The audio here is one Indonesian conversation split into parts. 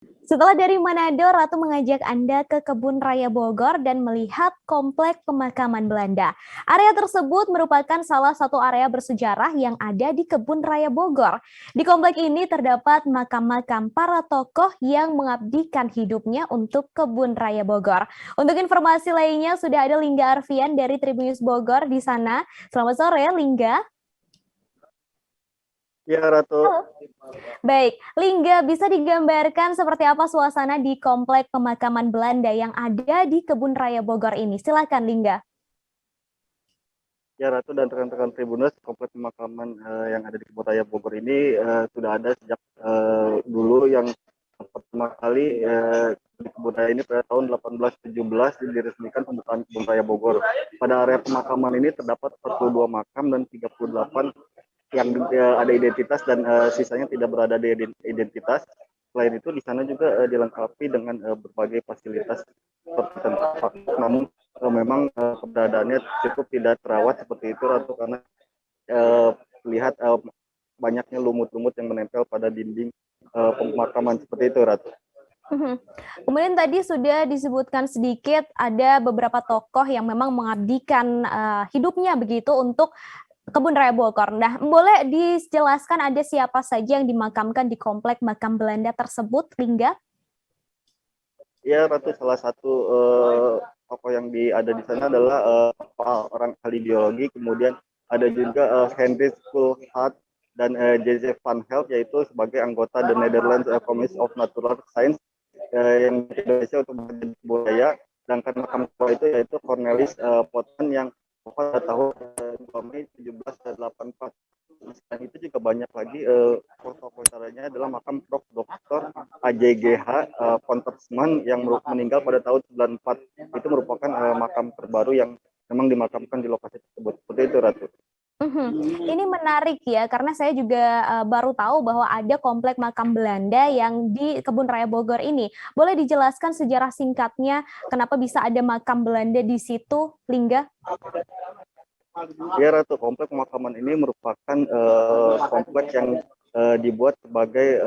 Setelah dari Manado, Ratu mengajak Anda ke Kebun Raya Bogor dan melihat komplek pemakaman Belanda. Area tersebut merupakan salah satu area bersejarah yang ada di Kebun Raya Bogor. Di komplek ini terdapat makam-makam para tokoh yang mengabdikan hidupnya untuk Kebun Raya Bogor. Untuk informasi lainnya, sudah ada Lingga Arfian dari Tribunnews Bogor di sana. Selamat sore, Lingga. Ya, Ratu. Baik, Lingga, bisa digambarkan seperti apa suasana di komplek pemakaman Belanda yang ada di Kebun Raya Bogor ini? Silakan, Lingga. Ya, Ratu dan rekan-rekan Tribunnews, kompleks pemakaman yang ada di Kebun Raya Bogor ini sudah ada sejak dulu yang pertama kali di Kebun Raya ini pada tahun 1817 diresmikan pembukaan Kebun Raya Bogor. Pada area pemakaman ini terdapat 42 makam dan 38 yang ada identitas dan sisanya tidak berada di identitas. Selain itu di sana juga dilengkapi dengan berbagai fasilitas seperti tempat, namun memang keberadaannya cukup tidak terawat seperti itu, Ratu, karena lihat banyaknya lumut-lumut yang menempel pada dinding pemakaman seperti itu, Ratu. Kemudian tadi sudah disebutkan sedikit ada beberapa tokoh yang memang mengabdikan hidupnya begitu untuk Kebun Raya Bogor. Nah, boleh dijelaskan ada siapa saja yang dimakamkan di komplek makam Belanda tersebut, Lingga? Ya, Ratu, salah satu tokoh yang ada di sana adalah orang ahli biologi, kemudian ada juga Henry Coulthard dan Joseph van Helft, yaitu sebagai anggota The Netherlands Commission of Natural Science yang di Indonesia untuk budaya. Sedangkan makam tua itu yaitu Cornelis Potten yang pada tahun 2 Mei 1784. Selain itu juga banyak lagi tokoh caranya adalah makam Prof. Dr. AJGH Pontersman yang meninggal pada tahun 94. Itu merupakan makam terbaru yang memang dimakamkan di lokasi tersebut. Seperti itu, Ratu. Ini menarik ya, karena saya juga baru tahu bahwa ada komplek makam Belanda yang di Kebun Raya Bogor ini. Boleh dijelaskan sejarah singkatnya kenapa bisa ada makam Belanda di situ, Lingga? Ya, Ratu, komplek pemakaman ini merupakan kompleks yang dibuat sebagai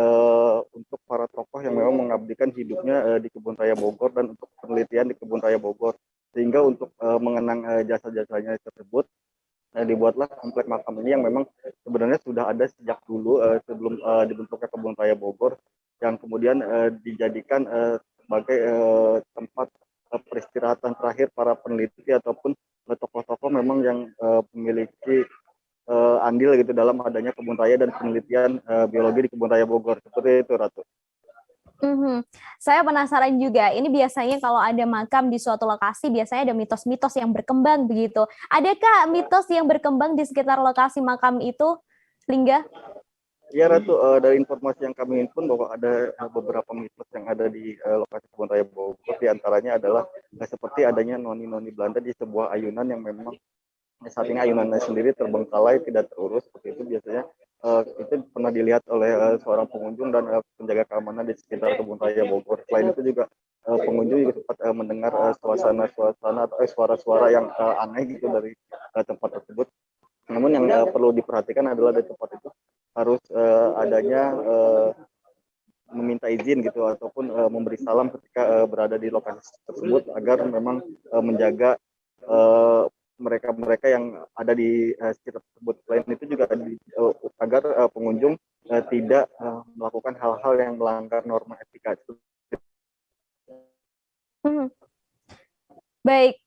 untuk para tokoh yang memang mengabdikan hidupnya di Kebun Raya Bogor dan untuk penelitian di Kebun Raya Bogor. Sehingga untuk mengenang jasa-jasanya tersebut, dibuatlah komplek makam ini yang memang sebenarnya sudah ada sejak dulu sebelum dibentuknya Kebun Raya Bogor, yang kemudian dijadikan sebagai tempat peristirahatan terakhir para peneliti ataupun tokoh-tokoh memang yang memiliki andil gitu dalam adanya kebun raya dan penelitian biologi di Kebun Raya Bogor. Seperti itu, Ratu. Saya penasaran juga, ini biasanya kalau ada makam di suatu lokasi, biasanya ada mitos-mitos yang berkembang begitu. Adakah mitos yang berkembang di sekitar lokasi makam itu, Lingga? Ya, Ratu, dari informasi yang kami himpun bahwa ada beberapa mitos yang ada di lokasi Kebun Raya Bogor. Di antaranya adalah seperti adanya noni-noni Belanda di sebuah ayunan yang memang saat ini ayunannya sendiri terbengkalai, tidak terurus. Seperti itu biasanya itu pernah dilihat oleh seorang pengunjung dan penjaga keamanan di sekitar Kebun Raya Bogor. Selain itu juga pengunjung juga sempat mendengar suasana-suasana atau suara-suara yang aneh gitu dari tempat tersebut. Namun yang perlu diperhatikan adalah di tempat itu harus adanya meminta izin gitu ataupun memberi salam ketika berada di lokasi tersebut agar memang menjaga mereka-mereka yang ada di sekitar tersebut. Selain itu juga agar pengunjung tidak melakukan hal-hal yang melanggar norma etika. Baik.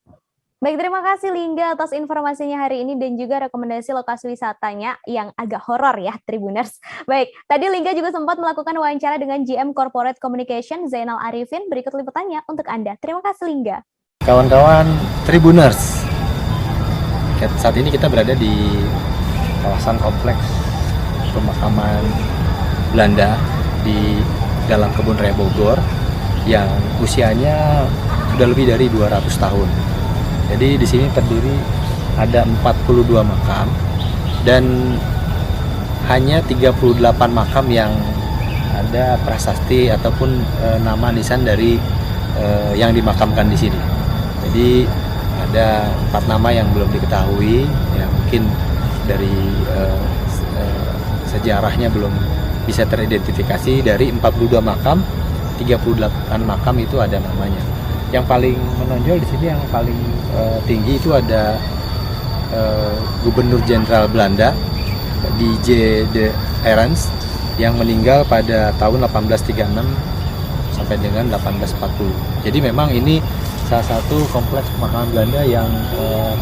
Baik, terima kasih Lingga atas informasinya hari ini dan juga rekomendasi lokasi wisatanya yang agak horor ya, Tribuners. Baik, tadi Lingga juga sempat melakukan wawancara dengan GM Corporate Communication Zainal Arifin. Berikut liputannya untuk Anda. Terima kasih Lingga. Kawan-kawan Tribuners, saat ini kita berada di kawasan kompleks pemakaman Belanda di dalam Kebun Raya Bogor yang usianya sudah lebih dari 200 tahun. Jadi di sini terdiri ada 42 makam dan hanya 38 makam yang ada prasasti ataupun nama nisan dari yang dimakamkan di sini. Jadi ada 4 nama yang belum diketahui, ya mungkin dari sejarahnya belum bisa teridentifikasi. Dari 42 makam 38 makam itu ada namanya. Yang paling menonjol di sini, yang paling tinggi itu ada Gubernur Jenderal Belanda D.J. de Erens yang meninggal pada tahun 1836 sampai dengan 1840. Jadi memang ini salah satu kompleks pemakaman Belanda yang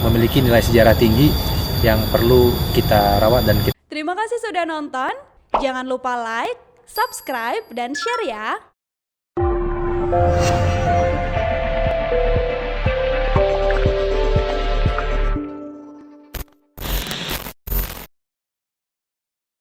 memiliki nilai sejarah tinggi yang perlu kita rawat dan kita. Terima kasih sudah nonton. Jangan lupa like, subscribe, dan share ya.